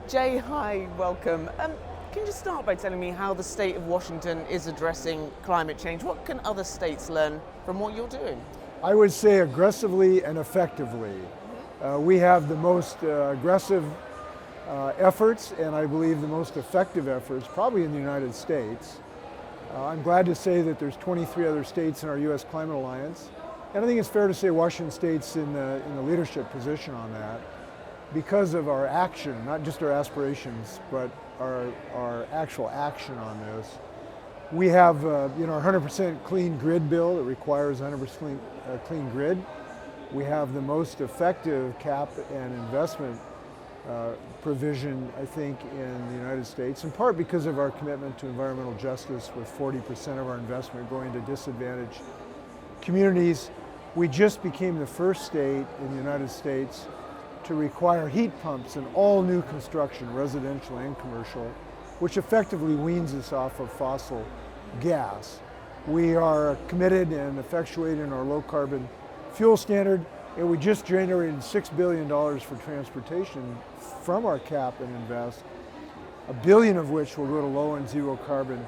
Jay, hi, welcome. Can you just start by telling me how the state of Washington is addressing climate change? What can other states learn from what you're doing? I would say aggressively and effectively. We have the most aggressive efforts, and I believe the most effective efforts, probably in the United States. I'm glad to say that there's 23 other states in our U.S. Climate Alliance, and I think it's fair to say Washington State's in the leadership position on that because of our action, not just our aspirations, but our actual action on this. We have our 100% clean grid bill that requires 100% clean grid. We have the most effective cap and investment provision, I think, in the United States, in part because of our commitment to environmental justice, with 40% of our investment going to disadvantaged communities. We just became the first state in the United States to require heat pumps in all new construction, residential and commercial, which effectively weans us off of fossil gas. We are committed and effectuating our low carbon fuel standard, and we just generated $6 billion for transportation from our cap and invest, $1 billion of which will go to low and zero carbon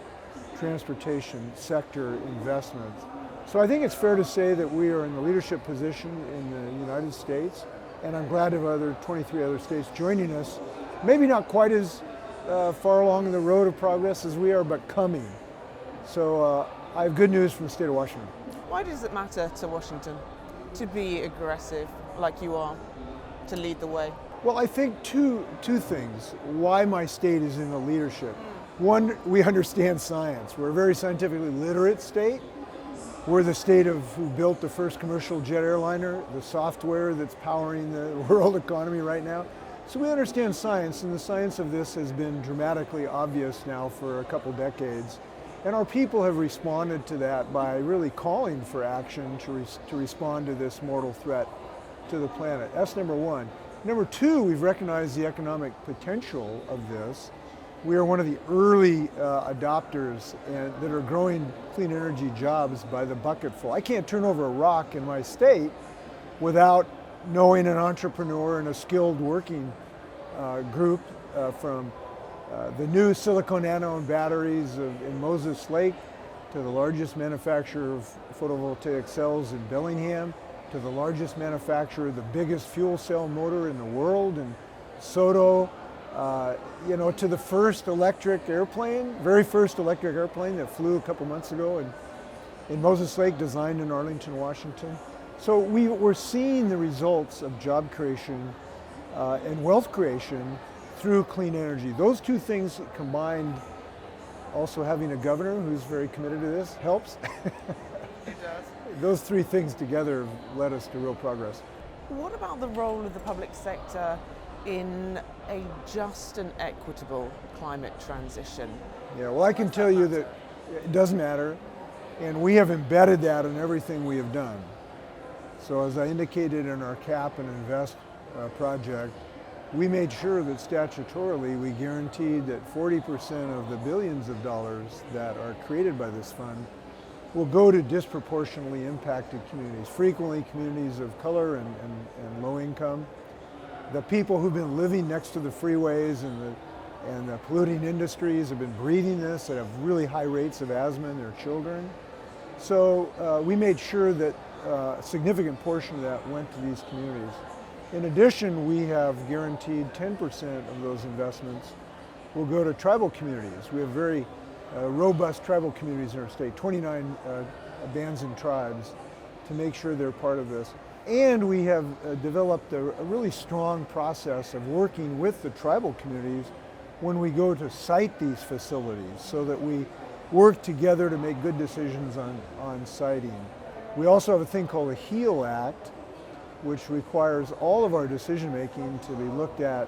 transportation sector investments. So I think it's fair to say that we are in the leadership position in the United States, and I'm glad to have 23 other states joining us, maybe not quite as far along the road of progress as we are, but coming. So I have good news from the state of Washington. Why does it matter to Washington to be aggressive like you are, to lead the way? Well, I think two things why my state is in the leadership. One, we understand science. We're a very scientifically literate state. We're the state who built the first commercial jet airliner, the software that's powering the world economy right now. So we understand science, and the science of this has been dramatically obvious now for a couple decades. And our people have responded to that by really calling for action to respond to this mortal threat to the planet. That's number one. Number two, we've recognized the economic potential of this. We are one of the early adopters that are growing clean energy jobs by the bucketful. I can't turn over a rock in my state without knowing an entrepreneur and a skilled working group from the new silicon anode batteries in Moses Lake, to the largest manufacturer of photovoltaic cells in Bellingham, to the largest manufacturer of the biggest fuel cell motor in the world in Soto, to the first electric airplane, very first electric airplane that flew a couple months ago in Moses Lake, designed in Arlington, Washington. So we're seeing the results of job creation and wealth creation through clean energy. Those two things combined, also having a governor who's very committed to this, helps. It does. Those three things together have led us to real progress. What about the role of the public sector in a just and equitable climate transition? Yeah, well, I can tell you that it does matter, and we have embedded that in everything we have done. So as I indicated in our cap and invest project, we made sure that statutorily we guaranteed that 40% of the billions of dollars that are created by this fund will go to disproportionately impacted communities, frequently communities of color and low income. The people who've been living next to the freeways and the polluting industries have been breathing this, that have really high rates of asthma in their children. So we made sure that a significant portion of that went to these communities. In addition, we have guaranteed 10% of those investments will go to tribal communities. We have very robust tribal communities in our state, 29 bands and tribes, to make sure they're part of this. And we have developed a really strong process of working with the tribal communities when we go to site these facilities, so that we work together to make good decisions on siting. We also have a thing called the HEAL Act, which requires all of our decision making to be looked at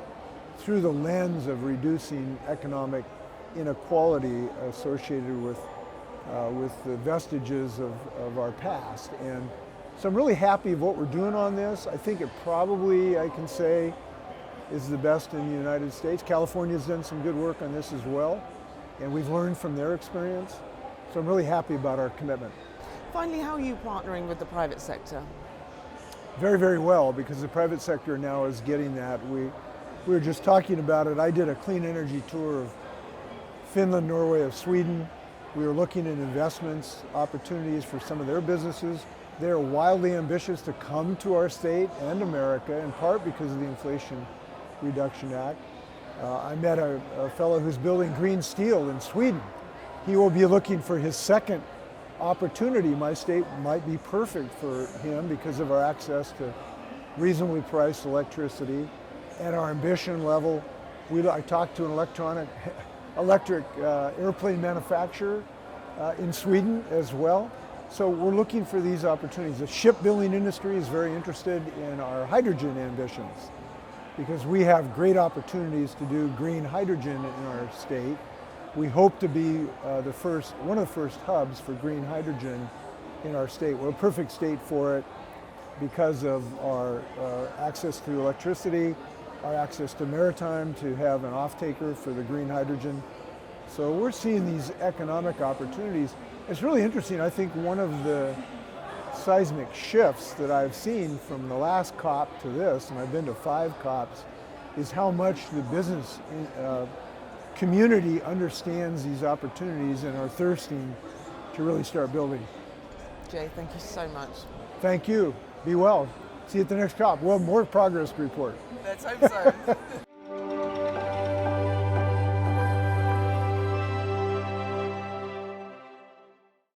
through the lens of reducing economic inequality associated with the vestiges of our past. And so I'm really happy of what we're doing on this. I think it probably, I can say, is the best in the United States. California's done some good work on this as well, and we've learned from their experience. So I'm really happy about our commitment. Finally, how are you partnering with the private sector? Very, very well, because the private sector now is getting that. We were just talking about it. I did a clean energy tour of Finland, Norway, of Sweden. We were looking at investments, opportunities for some of their businesses. They're wildly ambitious to come to our state and America, in part because of the Inflation Reduction Act. I met a fellow who's building green steel in Sweden. He will be looking for his second opportunity. My state might be perfect for him because of our access to reasonably priced electricity and our ambition level. I talked to an electric airplane manufacturer in Sweden as well. So we're looking for these opportunities. The shipbuilding industry is very interested in our hydrogen ambitions because we have great opportunities to do green hydrogen in our state. We hope to be one of the first hubs for green hydrogen in our state. We're a perfect state for it because of our access to electricity, our access to maritime to have an off-taker for the green hydrogen. So we're seeing these economic opportunities. It's really interesting. I think one of the seismic shifts that I've seen from the last COP to this, and I've been to 5 COPs, is how much the business community understands these opportunities and are thirsting to really start building. Jay, thank you so much. Thank you. Be well. See you at the next COP. We'll have more progress to report. Let's hope so.